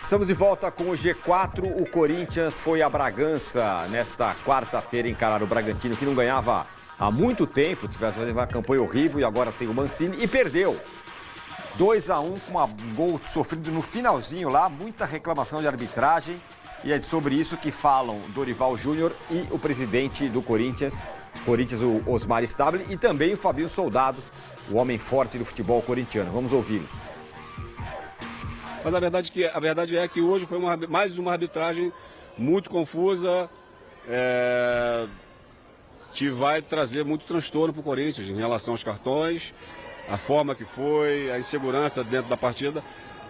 Estamos de volta com o G4. O Corinthians foi a Bragança nesta quarta-feira encarar o Bragantino, que não ganhava há muito tempo, tivesse fazendo uma campanha horrível, e agora tem o Mancini e perdeu. 2-1 com um gol sofrido no finalzinho lá, muita reclamação de arbitragem. E é sobre isso que falam Dorival Júnior e o presidente do Corinthians, o Osmar Stabile, e também o Fabinho Soldado, o homem forte do futebol corintiano. Vamos ouvi-los. Mas a verdade é que hoje foi mais uma arbitragem muito confusa, que vai trazer muito transtorno para o Corinthians em relação aos cartões, a forma que foi, a insegurança dentro da partida.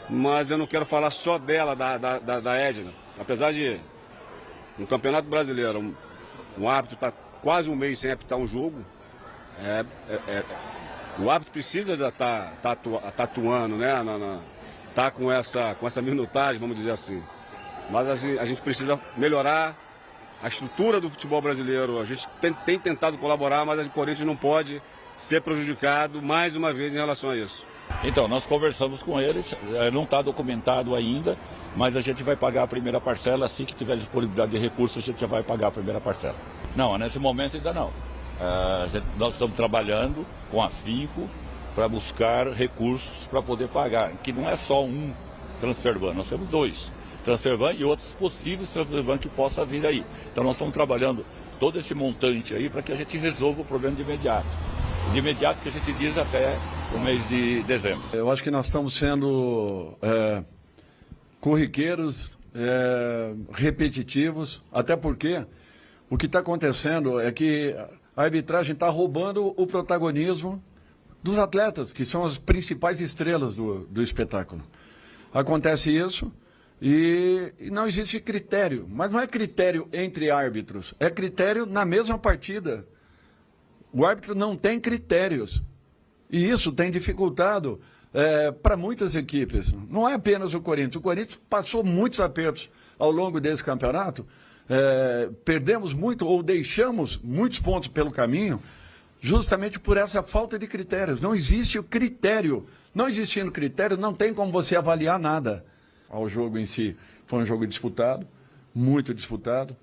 Mas eu não quero falar só dela, da Edna. Apesar de, no Campeonato Brasileiro, um árbitro está quase um mês sem apitar um jogo, o árbitro precisa estar atuando, né? Tá com essa minutagem, vamos dizer assim. Mas assim, a gente precisa melhorar a estrutura do futebol brasileiro. A gente tem tentado colaborar, mas o Corinthians não pode ser prejudicado mais uma vez em relação a isso. Então, nós conversamos com eles, não está documentado ainda, mas a gente vai pagar a primeira parcela. Assim que tiver disponibilidade de recursos, a gente já vai pagar a primeira parcela. Não, nesse momento ainda não. Nós estamos trabalhando com afinco para buscar recursos para poder pagar, que não é só um transfer ban, nós temos dois transfer ban e outros possíveis transfer ban que possa vir aí. Então nós estamos trabalhando todo esse montante aí para que a gente resolva o problema de imediato. De imediato que a gente diz até o mês de dezembro. Eu acho que nós estamos sendo corriqueiros, repetitivos, até porque o que está acontecendo é que a arbitragem está roubando o protagonismo dos atletas, que são as principais estrelas do espetáculo. Acontece isso e não existe critério, mas não é critério entre árbitros, é critério na mesma partida. O árbitro não tem critérios e isso tem dificultado para muitas equipes. Não é apenas o Corinthians passou muitos apertos ao longo desse campeonato, perdemos muito ou deixamos muitos pontos pelo caminho, justamente por essa falta de critérios. Não existe o critério. Não existindo critério, não tem como você avaliar nada. Ao jogo em si, foi um jogo disputado, muito disputado.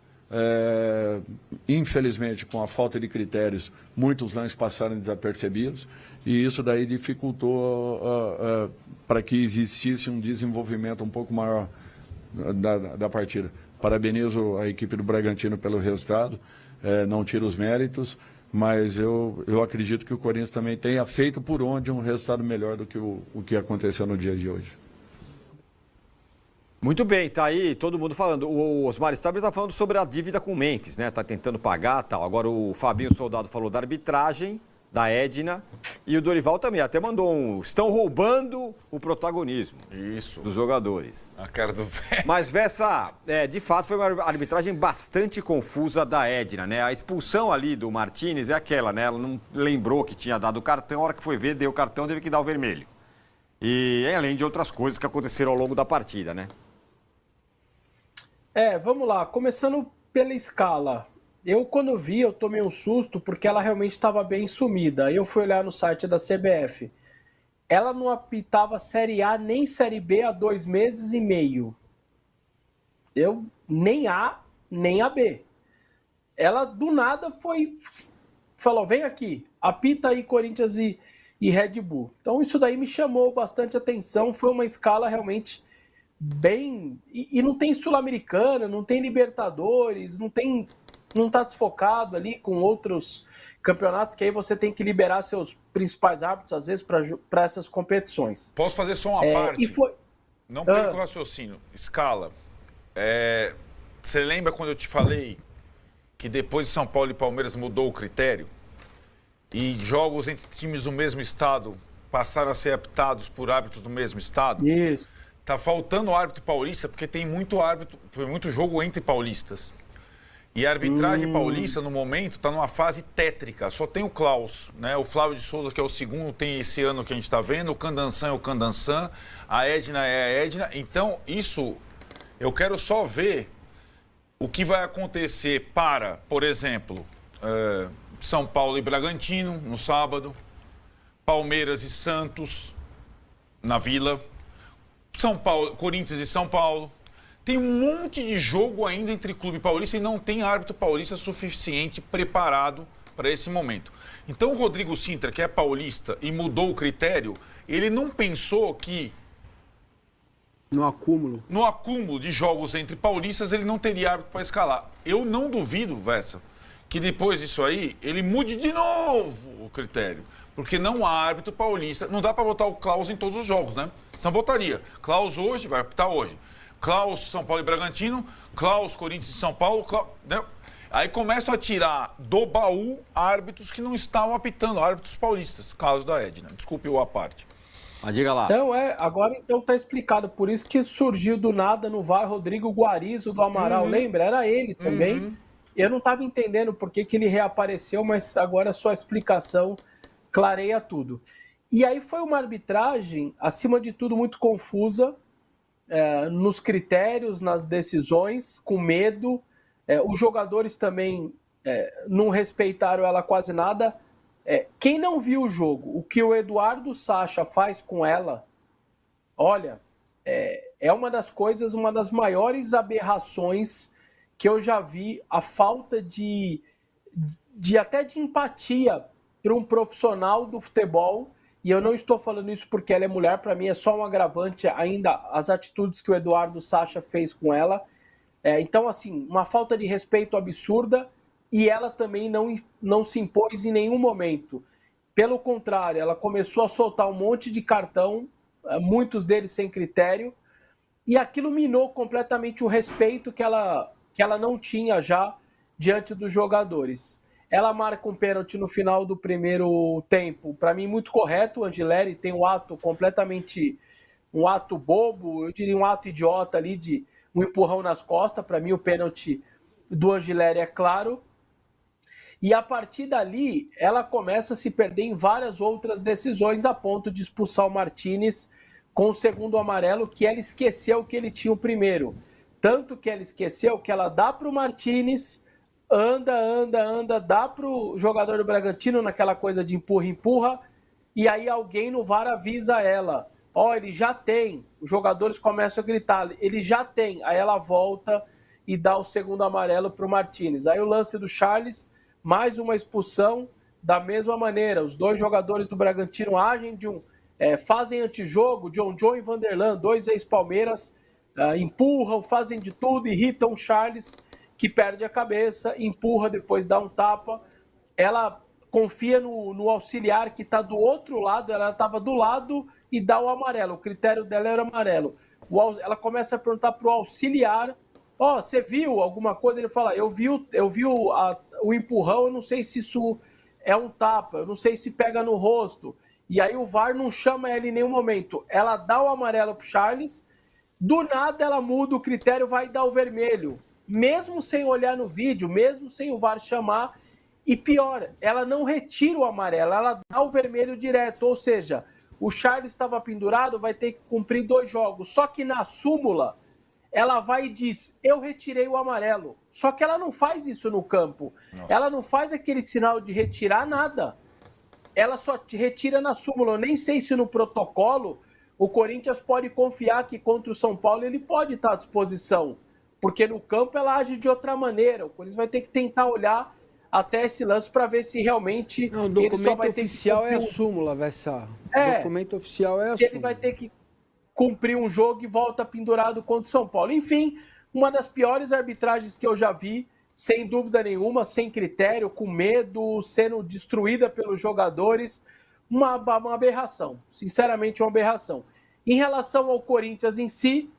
Infelizmente, com a falta de critérios, muitos lances passaram desapercebidos. E isso daí dificultou para que existisse um desenvolvimento um pouco maior da partida. Parabenizo a equipe do Bragantino pelo resultado, não tiro os méritos. Mas eu acredito que o Corinthians também tenha feito por onde um resultado melhor do que o que aconteceu no dia de hoje. Muito bem, tá aí todo mundo falando. O Osmar Stabile está falando sobre a dívida com o Memphis, né? Tá tentando pagar e tal. Agora o Fabinho Soldado falou da arbitragem, da Edna, e o Dorival também até mandou estão roubando o protagonismo. Isso. Dos jogadores. A cara do velho. Mas, Vessa, de fato foi uma arbitragem bastante confusa da Edna, né? A expulsão ali do Martínez é aquela, né? Ela não lembrou que tinha dado o cartão, a hora que foi ver, deu o cartão, teve que dar o vermelho. E além de outras coisas que aconteceram ao longo da partida, né? Vamos lá. Começando pela escala. Quando vi, eu tomei um susto porque ela realmente estava bem sumida. Eu fui olhar no site da CBF. Ela não apitava Série A nem Série B há 2 meses e meio. Nem A, nem a B. Ela, do nada, falou, vem aqui, apita aí Corinthians e Red Bull. Então, isso daí me chamou bastante atenção. Foi uma escala realmente bem... E não tem Sul-Americana, não tem Libertadores, não está desfocado ali com outros campeonatos, que aí você tem que liberar seus principais árbitros, às vezes, para essas competições. Posso fazer só uma parte? Não perca o raciocínio. Escala. Você lembra quando eu te falei que depois de São Paulo e Palmeiras mudou o critério? E jogos entre times do mesmo estado passaram a ser apitados por árbitros do mesmo estado? Isso. Tá faltando árbitro paulista, porque tem muito jogo entre paulistas. E a arbitragem paulista, no momento, está numa fase tétrica. Só tem o Klaus, né? O Flávio de Souza, que é o segundo, tem esse ano que a gente está vendo. O Candansan é o Candansan. A Edna é a Edna. Então, isso, eu quero só ver o que vai acontecer para, por exemplo, São Paulo e Bragantino, no sábado. Palmeiras e Santos, na Vila. São Paulo, Corinthians e São Paulo. Tem um monte de jogo ainda entre clube paulista e não tem árbitro paulista suficiente preparado para esse momento. Então o Rodrigo Sintra, que é paulista e mudou o critério, ele não pensou que no acúmulo de jogos entre paulistas ele não teria árbitro para escalar. Eu não duvido, Vessa, que depois disso aí ele mude de novo o critério. Porque não há árbitro paulista. Não dá para botar o Klaus em todos os jogos, né? Senão botaria. Klaus hoje, vai apitar hoje. Klaus, São Paulo e Bragantino. Klaus, Corinthians e São Paulo. Klaus, né? Aí começam a tirar do baú árbitros que não estavam apitando, árbitros paulistas. Caso da Edna. Desculpe o à parte. Mas diga lá. Então, agora então tá explicado. Por isso que surgiu do nada no VAR Rodrigo Guarizo do Amaral. Lembra? Era ele também. Eu não estava entendendo por que ele reapareceu, mas agora a sua explicação clareia tudo. E aí foi uma arbitragem, acima de tudo, muito confusa, nos critérios, nas decisões, com medo. Os jogadores também não respeitaram ela quase nada. Quem não viu o jogo, o que o Eduardo Sacha faz com ela, olha, é uma das coisas, uma das maiores aberrações que eu já vi, a falta de até de empatia para um profissional do futebol, e eu não estou falando isso porque ela é mulher, para mim é só um agravante ainda as atitudes que o Eduardo Sacha fez com ela. Então, assim, uma falta de respeito absurda, e ela também não se impôs em nenhum momento. Pelo contrário, ela começou a soltar um monte de cartão, muitos deles sem critério, e aquilo minou completamente o respeito que ela não tinha já diante dos jogadores. Ela marca um pênalti no final do primeiro tempo, para mim muito correto. O Angileri tem um ato completamente, um ato bobo, eu diria um ato idiota ali, de um empurrão nas costas. Para mim o pênalti do Angileri é claro. E a partir dali, ela começa a se perder em várias outras decisões, a ponto de expulsar o Martínez com o segundo amarelo, que ela esqueceu que ele tinha o primeiro. Tanto que ela esqueceu que ela dá para o Martínez, anda, dá para o jogador do Bragantino naquela coisa de empurra, e aí alguém no VAR avisa ela. Ele já tem. Os jogadores começam a gritar, ele já tem. Aí ela volta e dá o segundo amarelo para o Martínez. Aí o lance do Charles, mais uma expulsão da mesma maneira. Os dois jogadores do Bragantino agem fazem antijogo, John e Vanderlan, dois ex-Palmeiras, empurram, fazem de tudo, irritam o Charles, que perde a cabeça, empurra, depois dá um tapa. Ela confia no auxiliar que está do outro lado, ela estava do lado e dá o amarelo. O critério dela era amarelo. Ela começa a perguntar para o auxiliar, você viu alguma coisa? Ele fala, eu vi o empurrão, eu não sei se isso é um tapa, eu não sei se pega no rosto. E aí o VAR não chama ela em nenhum momento. Ela dá o amarelo pro Charles, do nada ela muda o critério, vai dar o vermelho. Mesmo sem olhar no vídeo, mesmo sem o VAR chamar. E pior, ela não retira o amarelo, ela dá o vermelho direto. Ou seja, o Charles estava pendurado, vai ter que cumprir 2 jogos. Só que na súmula, ela vai e diz, eu retirei o amarelo. Só que ela não faz isso no campo. Nossa. Ela não faz aquele sinal de retirar nada. Ela só te retira na súmula. Eu nem sei se no protocolo o Corinthians pode confiar que contra o São Paulo ele pode estar à disposição. Porque no campo ela age de outra maneira. O Corinthians vai ter que tentar olhar até esse lance para ver se realmente... Não, o documento oficial é a súmula, Vessa. O documento oficial é a súmula. Se ele vai ter que cumprir um jogo e volta pendurado contra o São Paulo. Enfim, uma das piores arbitragens que eu já vi, sem dúvida nenhuma, sem critério, com medo, sendo destruída pelos jogadores. Uma aberração, sinceramente uma aberração. Em relação ao Corinthians em si,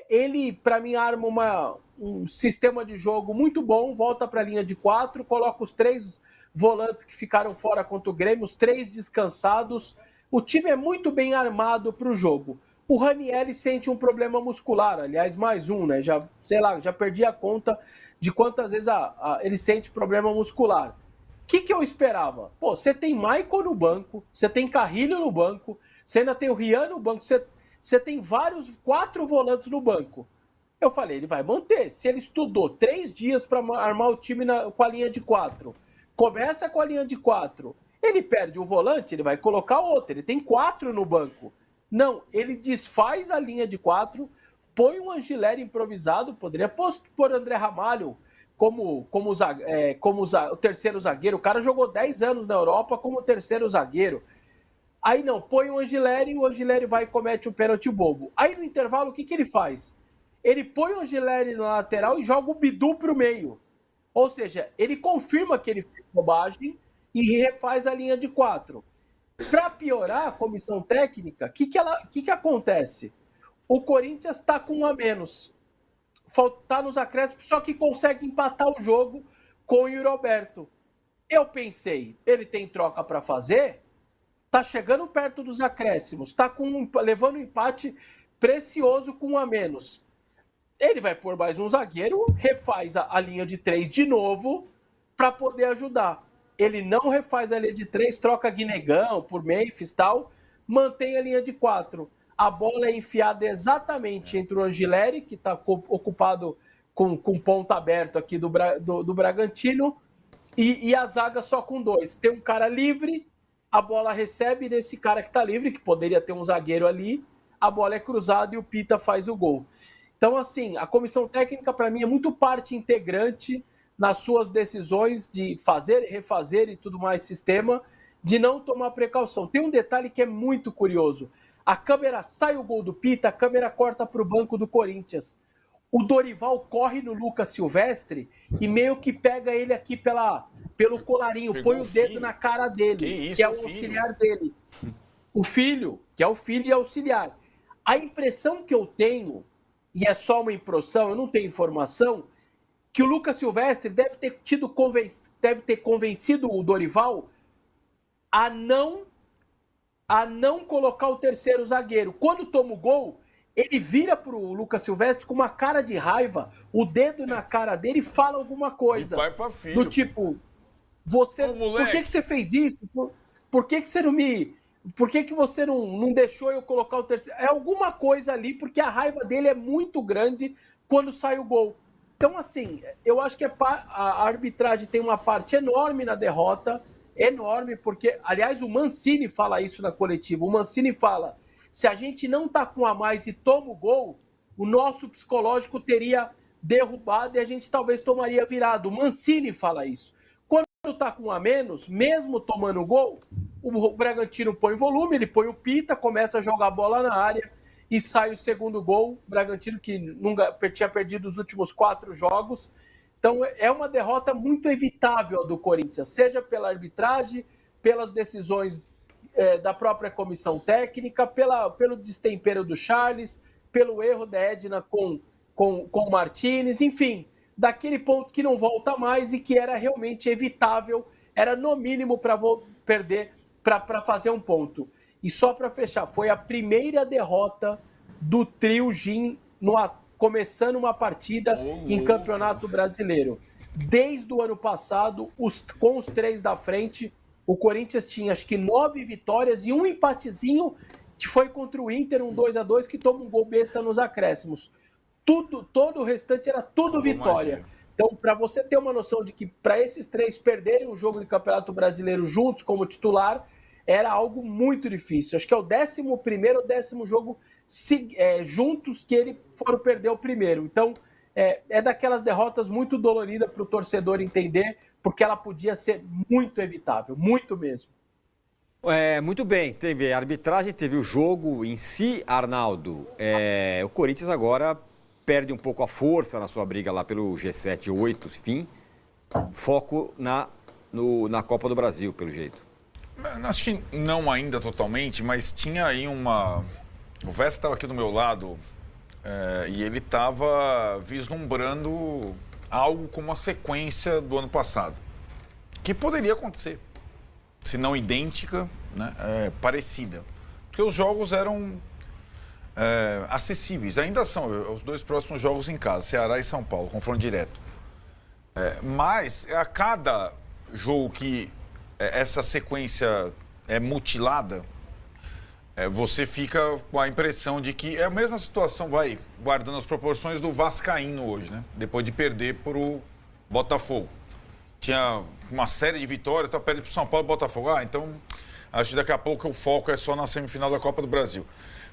ele, para mim, arma um sistema de jogo muito bom, volta para a linha de 4, coloca os 3 volantes que ficaram fora contra o Grêmio, os 3 descansados. O time é muito bem armado para o jogo. O Ranieri sente um problema muscular, aliás, mais um, né? Já perdi a conta de quantas vezes ele sente problema muscular. O que eu esperava? Você tem Maicon no banco, você tem Carrilho no banco, você ainda tem o Rian no banco, você tem 4 volantes no banco. Eu falei, ele vai manter. Se ele estudou 3 dias para armar o time com a linha de 4, começa com a linha de 4, ele perde o volante, ele vai colocar outro, ele tem 4 no banco. Não, ele desfaz a linha de 4, põe um Angileri improvisado, poderia pôr André Ramalho como o terceiro zagueiro. O cara jogou 10 anos na Europa como terceiro zagueiro. Aí não, põe o Angileri vai e comete um pênalti bobo. Aí no intervalo, o que ele faz? Ele põe o Angileri na lateral e joga o Bidu para o meio. Ou seja, ele confirma que ele fez bobagem e refaz a linha de 4. Para piorar a comissão técnica, o que acontece? O Corinthians está com um a menos. Está nos acréscimos, só que consegue empatar o jogo com o Yuri Alberto. Eu pensei, ele tem troca para fazer, está chegando perto dos acréscimos, está levando um empate precioso com um a menos. Ele vai pôr mais um zagueiro, refaz a linha de 3 de novo para poder ajudar. Ele não refaz a linha de 3, troca Guinegão por Memphis e tal, mantém a linha de 4. A bola é enfiada exatamente entre o Angileri, que está ocupado com ponta aberto aqui do Bragantino, e a zaga só com 2. Tem um cara livre, a bola recebe nesse cara que está livre, que poderia ter um zagueiro ali, a bola é cruzada e o Pita faz o gol. Então, assim, a comissão técnica, para mim, é muito parte integrante nas suas decisões de fazer, refazer e tudo mais sistema, de não tomar precaução. Tem um detalhe que é muito curioso. A câmera sai o gol do Pita, a câmera corta para o banco do Corinthians. O Dorival corre no Lucas Silvestre e meio que pega ele aqui pelo colarinho, põe o dedo na cara dele, que é o auxiliar dele. O filho, que é o filho e auxiliar. A impressão que eu tenho, e é só uma impressão, eu não tenho informação, que o Lucas Silvestre deve ter convencido o Dorival a não colocar o terceiro zagueiro. Quando toma o gol, ele vira pro Lucas Silvestre com uma cara de raiva, o dedo na cara dele e fala alguma coisa. De pai pra filho. Do tipo, por que você fez isso? Por que você não me... Por que você não deixou eu colocar o terceiro? É alguma coisa ali, porque a raiva dele é muito grande quando sai o gol. Então, assim, eu acho que a arbitragem tem uma parte enorme na derrota, enorme, porque, aliás, o Mancini fala isso na coletiva. O Mancini fala, se a gente não tá com a mais e toma o gol, o nosso psicológico teria derrubado e a gente talvez tomaria virado. O Mancini fala isso. Quando tá com a menos, mesmo tomando o gol, o Bragantino põe volume, ele põe o Pita, começa a jogar a bola na área e sai o segundo gol. O Bragantino que nunca tinha perdido os últimos 4 jogos. Então é uma derrota muito evitável do Corinthians, seja pela arbitragem, pelas decisões da própria comissão técnica, pelo destempero do Charles, pelo erro da Edna com o Martínez, enfim, daquele ponto que não volta mais e que era realmente evitável, era no mínimo para perder, para fazer um ponto. E só para fechar, foi a primeira derrota do trio Gin começando uma partida em Campeonato Brasileiro. Desde o ano passado, com os 3 da frente, o Corinthians tinha acho que 9 vitórias e um empatezinho que foi contra o Inter, um 2-2, que toma um gol besta nos acréscimos. Todo o restante era tudo vitória. Então, para você ter uma noção de que para esses 3 perderem o jogo de Campeonato Brasileiro juntos como titular, era algo muito difícil. Acho que é o 11º ou 10º jogo juntos que ele foram perder o primeiro. Então, é daquelas derrotas muito doloridas para o torcedor entender, porque ela podia ser muito evitável, muito mesmo. Muito bem, teve a arbitragem, teve o jogo em si, Arnaldo. O Corinthians agora perde um pouco a força na sua briga lá pelo G7 8, fim. Foco na Copa do Brasil, pelo jeito. Acho que não ainda totalmente, mas tinha aí uma... O Vest estava aqui do meu lado e ele estava vislumbrando algo como a sequência do ano passado. Que poderia acontecer, se não idêntica, né, parecida. Porque os jogos eram acessíveis, ainda são os 2 próximos jogos em casa, Ceará e São Paulo, confronto direto. Mas a cada jogo que essa sequência é mutilada, você fica com a impressão de que é a mesma situação, guardando as proporções do Vascaíno hoje, né? Depois de perder para o Botafogo. Tinha uma série de vitórias, perde para o São Paulo e Botafogo. Então acho que daqui a pouco o foco é só na semifinal da Copa do Brasil.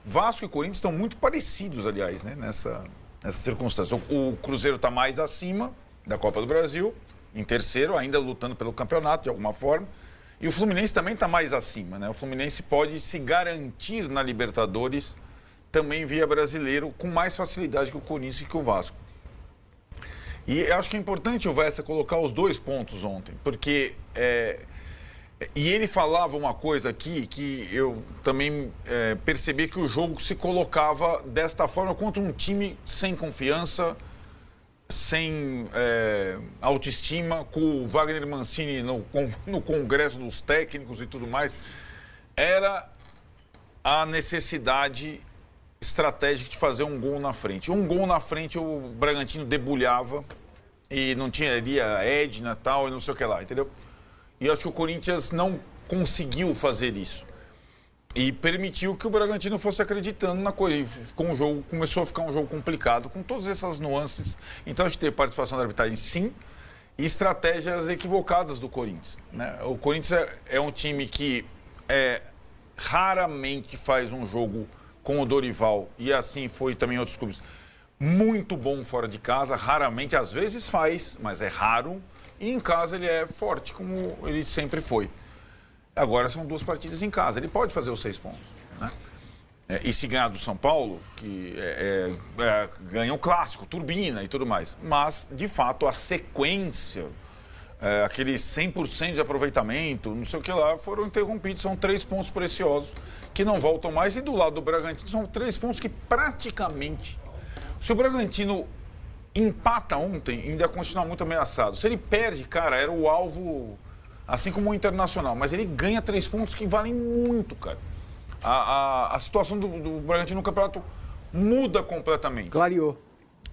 Vasco e Corinthians estão muito parecidos, aliás, né, nessa circunstância. O Cruzeiro está mais acima da Copa do Brasil, em terceiro, ainda lutando pelo campeonato de alguma forma. E o Fluminense também está mais acima, né? O Fluminense pode se garantir na Libertadores também via brasileiro com mais facilidade que o Corinthians e que o Vasco. E eu acho que é importante o Vessa colocar os 2 pontos ontem, porque... E ele falava uma coisa aqui que eu também percebi que o jogo se colocava desta forma contra um time sem confiança, sem autoestima, com o Wagner Mancini no Congresso dos Técnicos e tudo mais. Era a necessidade estratégica de fazer um gol na frente. Um gol na frente o Bragantino debulhava e não tinha ali a Edna e tal, e não sei o que lá, entendeu? E eu acho que o Corinthians não conseguiu fazer isso. E permitiu que o Bragantino fosse acreditando na coisa. E com o jogo, começou a ficar um jogo complicado, com todas essas nuances. Então, a gente teve participação da arbitragem, sim, e estratégias equivocadas do Corinthians, né? O Corinthians é um time que raramente faz um jogo com o Dorival, e assim foi também em outros clubes, muito bom fora de casa, raramente, às vezes faz, mas é raro, e em casa ele é forte, como ele sempre foi. Agora são 2 partidas em casa, ele pode fazer os 6 pontos, né? E se ganhar do São Paulo, que ganha o clássico, turbina e tudo mais, mas, de fato, a sequência, aquele 100% de aproveitamento, não sei o que lá, foram interrompidos, são 3 pontos preciosos que não voltam mais, e do lado do Bragantino são 3 pontos que praticamente, se o Bragantino empata ontem, ainda ia continuar muito ameaçado. Se ele perde, cara, era o alvo, assim como o Internacional, mas ele ganha 3 pontos que valem muito, cara. A situação do Bragantino no campeonato muda completamente. Clareou.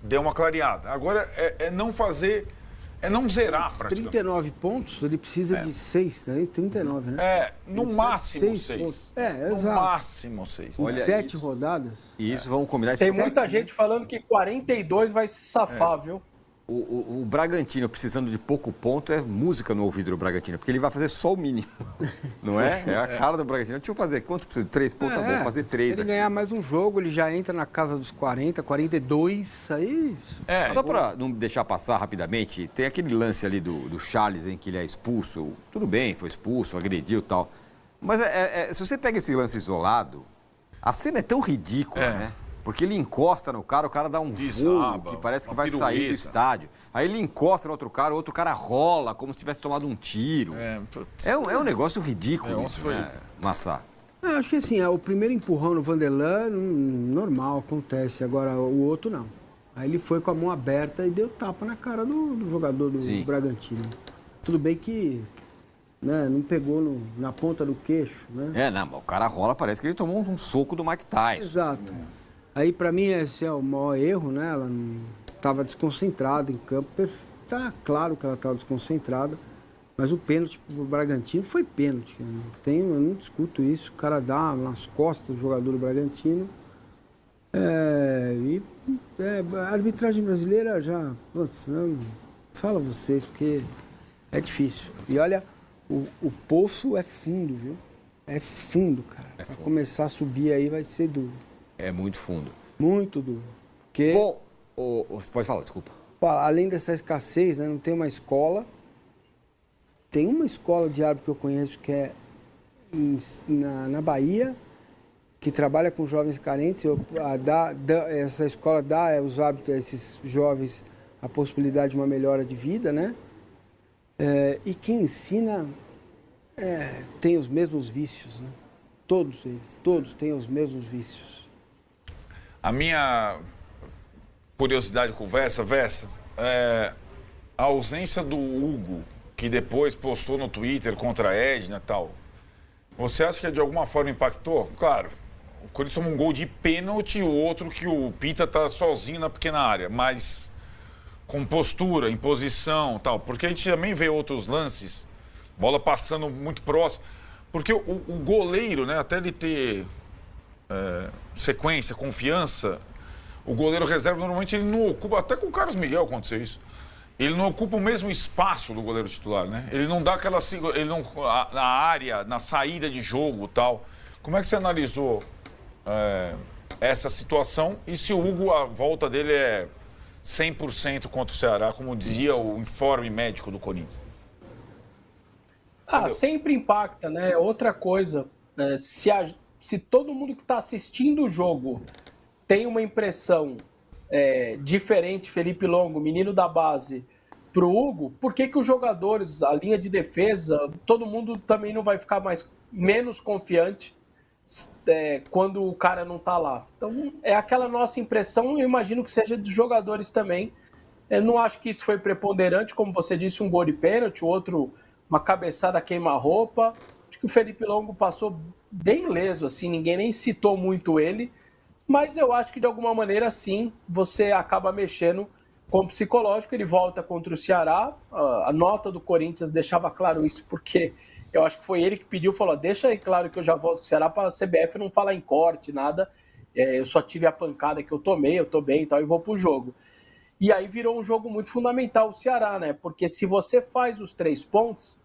Deu uma clareada. Agora é não zerar praticamente. 39 pontos, ele precisa de 6, né? 39, né? No máximo 6. No exato. máximo 6. Em 7 rodadas. E isso, vamos combinar. Tem muita gente falando que 42 vai se safar, viu? O Bragantino precisando de pouco ponto é música no ouvido do Bragantino, porque ele vai fazer só o mínimo, não é? É a cara do Bragantino. Deixa eu fazer, quanto precisa? 3 pontos, tá bom, vou fazer 3 Se ele ganhar mais um jogo, ele já entra na casa dos 40, 42, aí... Só para não deixar passar rapidamente, tem aquele lance ali do Charles em que ele é expulso. Tudo bem, foi expulso, agrediu e tal. Mas se você pega esse lance isolado, a cena é tão ridícula, né? Porque ele encosta no cara, o cara dá um voo que parece que vai sair do estádio. Aí ele encosta no outro cara, o outro cara rola como se tivesse tomado um tiro. É um negócio ridículo isso, né, Massá? Acho que assim, o primeiro empurrão no Vanderlan, normal, acontece. Agora, o outro não. Aí ele foi com a mão aberta e deu tapa na cara do jogador do Bragantino. Tudo bem que não pegou na ponta do queixo, né? O cara rola, parece que ele tomou um soco do Mike Tyson. Exato. Aí, para mim, esse é o maior erro, né? Ela estava desconcentrada em campo. Tá claro que ela estava desconcentrada, mas o pênalti pro Bragantino foi pênalti. Eu não discuto isso. O cara dá nas costas do jogador do Bragantino. A arbitragem brasileira já... Fala vocês, porque é difícil. E olha, o poço é fundo, viu? É fundo, cara. Para começar a subir aí vai ser duro. É muito fundo. Muito duro. Porque, bom, pode falar, desculpa. Além dessa escassez, né, não tem uma escola. Tem uma escola de árbitro que eu conheço que é na Bahia, que trabalha com jovens carentes. Essa escola dá aos árbitros, a esses jovens, a possibilidade de uma melhora de vida, né? E quem ensina tem os mesmos vícios, né? Todos têm os mesmos vícios. A minha curiosidade com o Vessa, a ausência do Hugo, que depois postou no Twitter contra a Edna e tal, você acha que de alguma forma impactou? Claro, o Corinthians tomou um gol de pênalti, o outro que o Pita tá sozinho na pequena área, mas com postura, em posição e tal, porque a gente também vê outros lances, bola passando muito próximo, porque o goleiro, né, até ele ter... sequência, confiança, o goleiro reserva normalmente ele não ocupa, até com o Carlos Miguel aconteceu isso, ele não ocupa o mesmo espaço do goleiro titular, né? Ele não dá aquela, na área, na saída de jogo e tal. Como é que você analisou essa situação e se o Hugo, a volta dele é 100% contra o Ceará, como dizia o informe médico do Corinthians? Sempre impacta, né? Outra coisa, se todo mundo que está assistindo o jogo tem uma impressão diferente, Felipe Longo, menino da base, para o Hugo, por que os jogadores, a linha de defesa, todo mundo também não vai ficar menos confiante quando o cara não está lá? Então, é aquela nossa impressão, eu imagino que seja dos jogadores também. Eu não acho que isso foi preponderante, como você disse, um gol de pênalti, o outro uma cabeçada queima-roupa. Acho que o Felipe Longo passou bem leso, assim, ninguém nem citou muito ele, mas eu acho que de alguma maneira, sim, você acaba mexendo com o psicológico. Ele volta contra o Ceará, a nota do Corinthians deixava claro isso, porque eu acho que foi ele que pediu, falou, deixa aí claro que eu já volto com o Ceará para a CBF não falar em corte, nada, eu só tive a pancada que eu tomei, eu tô bem e tal, e vou pro jogo. E aí virou um jogo muito fundamental o Ceará, né? Porque se você faz os 3 pontos...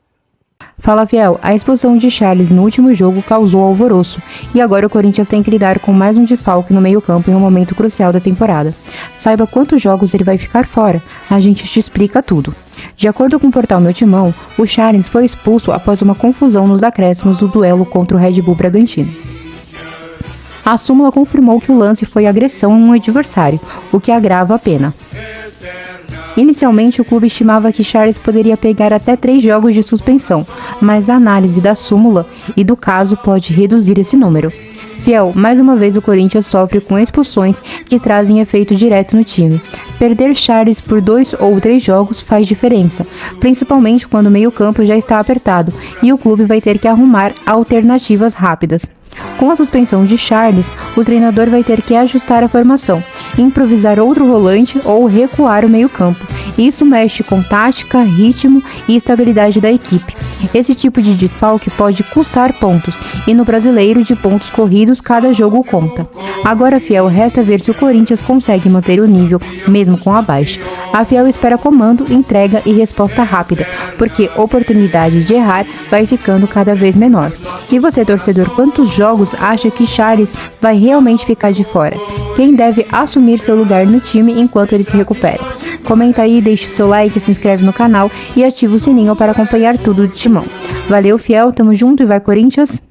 Fala, Fiel. A expulsão de Charles no último jogo causou alvoroço e agora o Corinthians tem que lidar com mais um desfalque no meio-campo em um momento crucial da temporada. Saiba quantos jogos ele vai ficar fora, a gente te explica tudo. De acordo com o portal Meu Timão, o Charles foi expulso após uma confusão nos acréscimos do duelo contra o Red Bull Bragantino. A súmula confirmou que o lance foi agressão a um adversário, o que agrava a pena. Inicialmente, o clube estimava que Charles poderia pegar até 3 jogos de suspensão, mas a análise da súmula e do caso pode reduzir esse número. Fiel, mais uma vez o Corinthians sofre com expulsões que trazem efeito direto no time. Perder Charles por 2 ou 3 jogos faz diferença, principalmente quando o meio-campo já está apertado e o clube vai ter que arrumar alternativas rápidas. Com a suspensão de Charles, o treinador vai ter que ajustar a formação, improvisar outro volante ou recuar o meio-campo. Isso mexe com tática, ritmo e estabilidade da equipe. Esse tipo de desfalque pode custar pontos, e no brasileiro de pontos corridos cada jogo conta. Agora, Fiel, resta ver se o Corinthians consegue manter o nível, mesmo com a baixa. A Fiel espera comando, entrega e resposta rápida, porque oportunidade de errar vai ficando cada vez menor. E você, torcedor, quantos jogos acha que Charles vai realmente ficar de fora? Quem deve assumir seu lugar no time enquanto ele se recupera? Comenta aí, deixa o seu like, se inscreve no canal e ativa o sininho para acompanhar tudo de Timão. Valeu, Fiel, tamo junto e vai Corinthians!